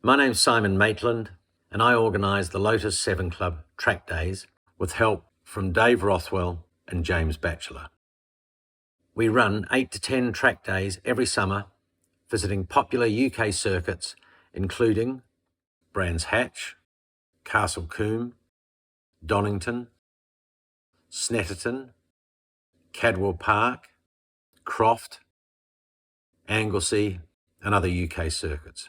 My name's Simon Maitland, and I organise the Lotus Seven Club track days with help from Dave Rothwell and James Batchelor. We run 8 to 10 track days every summer, visiting popular UK circuits, including Brands Hatch, Castle Combe, Donington, Snetterton, Cadwell Park, Croft, Anglesey, and other UK circuits.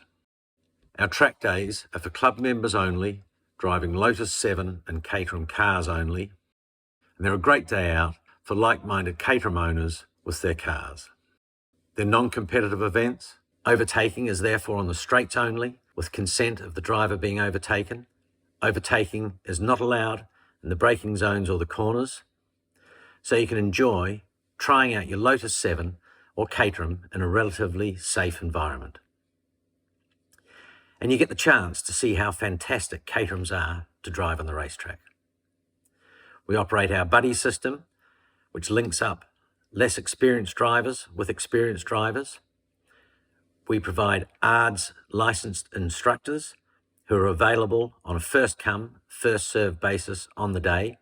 Our track days are for club members only, driving Lotus 7 and Caterham cars only, and they're a great day out for like-minded Caterham owners with their cars. They're non-competitive events. Overtaking is therefore on the straights only, with consent of the driver being overtaken. Overtaking is not allowed in the braking zones or the corners, so you can enjoy trying out your Lotus 7 or Caterham in a relatively safe environment. And you get the chance to see how fantastic Caterhams are to drive on the racetrack. We operate our buddy system, which links up less experienced drivers with experienced drivers. We provide ARDS licensed instructors who are available on a first-come, first-served basis on the day,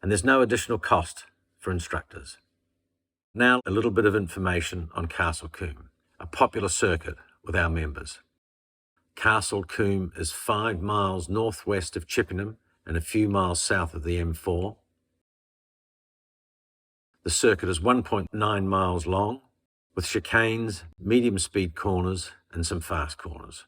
and there's no additional cost for instructors. Now, a little bit of information on Castle Combe, a popular circuit with our members. Castle Combe is 5 miles northwest of Chippenham and a few miles south of the M4. The circuit is 1.9 miles long, with chicanes, medium-speed corners, and some fast corners.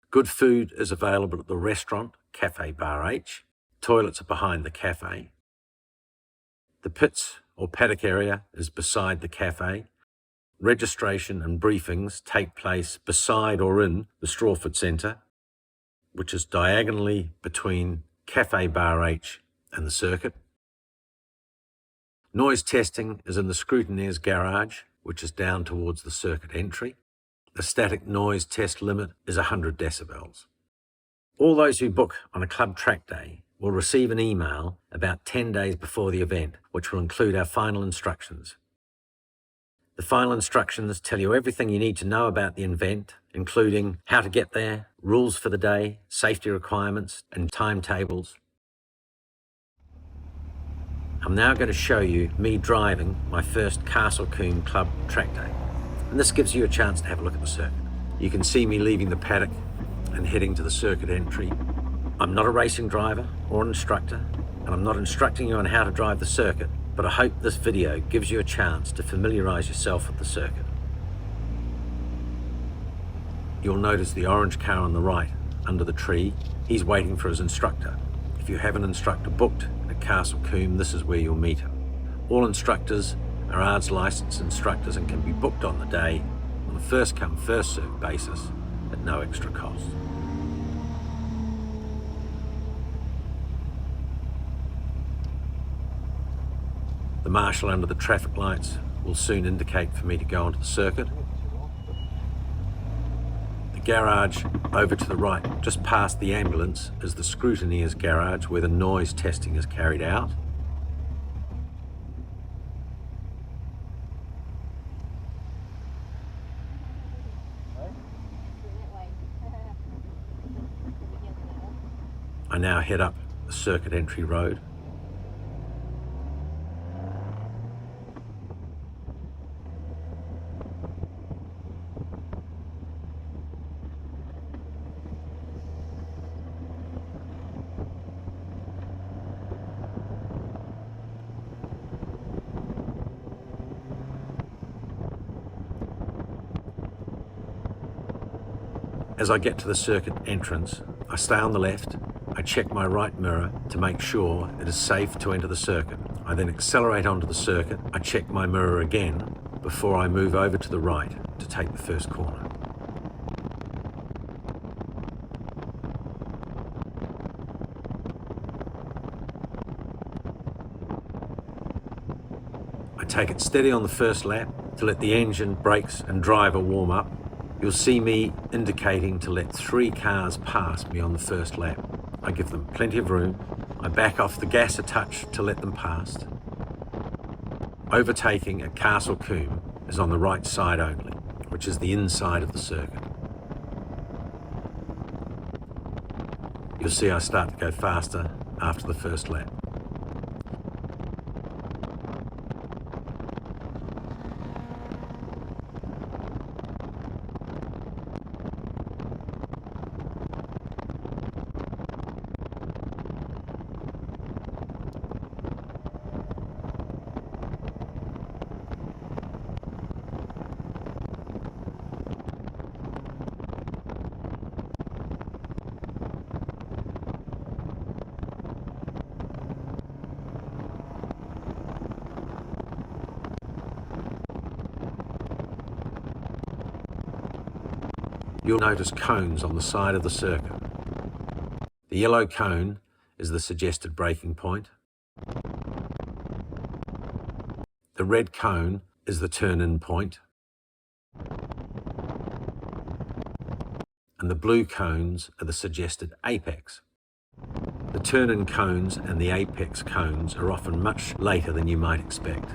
Good food is available at the restaurant, Cafe Bar H. Toilets are behind the cafe. The pits or paddock area is beside the cafe. Registration and briefings take place beside or in the Strawford Centre, which is diagonally between Cafe Bar H and the circuit. Noise testing is in the scrutineer's garage, which is down towards the circuit entry. The static noise test limit is 100 decibels. All those who book on a club track day will receive an email about 10 days before the event, which will include our final instructions. The final instructions tell you everything you need to know about the event, including how to get there, rules for the day, safety requirements, and timetables. I'm now going to show you me driving my first Castle Combe Club track day. And this gives you a chance to have a look at the circuit. You can see me leaving the paddock and heading to the circuit entry. I'm not a racing driver or an instructor, and I'm not instructing you on how to drive the circuit, but I hope this video gives you a chance to familiarise yourself with the circuit. You'll notice the orange car on the right, under the tree. He's waiting for his instructor. If you have an instructor booked at Castle Combe, this is where you'll meet him. All instructors are ARDS licensed instructors and can be booked on the day on a first-come, first-served basis at no extra cost. The marshal under the traffic lights will soon indicate for me to go onto the circuit. The garage over to the right, just past the ambulance, is the scrutineer's garage where the noise testing is carried out. I now head up the circuit entry road. As I get to the circuit entrance, I stay on the left. I check my right mirror to make sure it is safe to enter the circuit. I then accelerate onto the circuit. I check my mirror again before I move over to the right to take the first corner. I take it steady on the first lap to let the engine, brakes and driver warm up. You'll see me indicating to let 3 cars pass me on the first lap. I give them plenty of room. I back off the gas a touch to let them pass. Overtaking at Castle Combe is on the right side only. which is the inside of the circuit. You'll see I start to go faster after the first lap. You'll notice cones on the side of the circuit. The yellow cone is the suggested braking point. The red cone is the turn-in point. And the blue cones are the suggested apex. The turn-in cones and the apex cones are often much later than you might expect.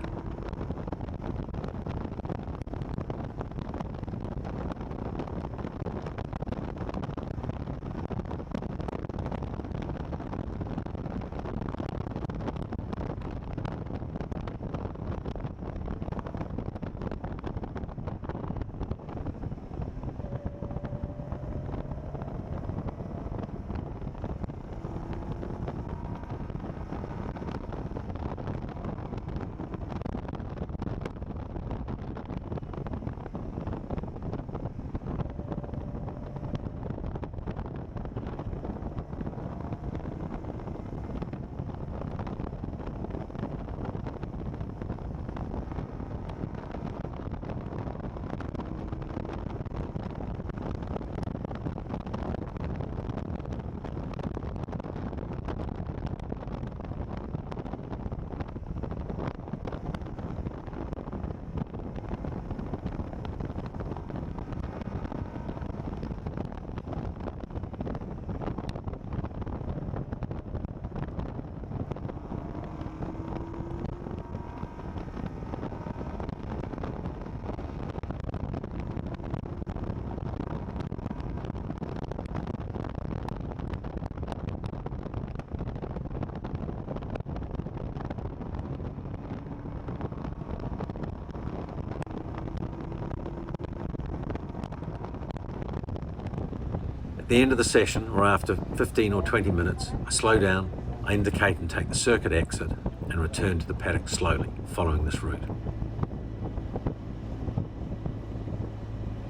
At the end of the session, or after 15 or 20 minutes, I slow down, I indicate and take the circuit exit and return to the paddock slowly, following this route.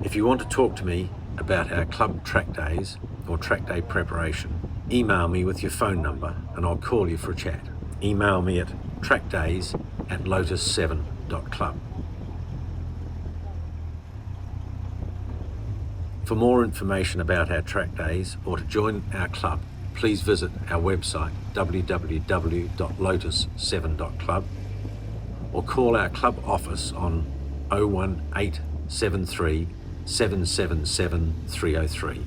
If you want to talk to me about our club track days or track day preparation, email me with your phone number and I'll call you for a chat. Email me at trackdays@lotus7.club. For more information about our track days or to join our club, please visit our website www.lotus7.club or call our club office on 01873 777 303.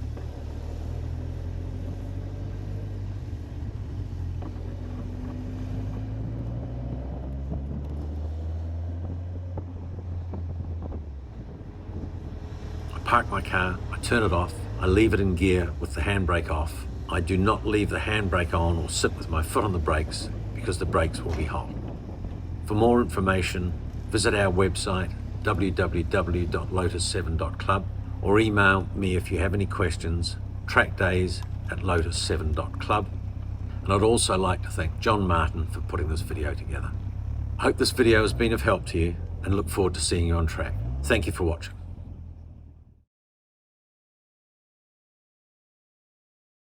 I park my car, I turn it off, I leave it in gear with the handbrake off. I do not leave the handbrake on or sit with my foot on the brakes because the brakes will be hot. For more information, visit our website www.lotus7.club or email me if you have any questions, trackdays@lotus7.club. And I'd also like to thank John Martin for putting this video together. I hope this video has been of help to you and look forward to seeing you on track. Thank you for watching.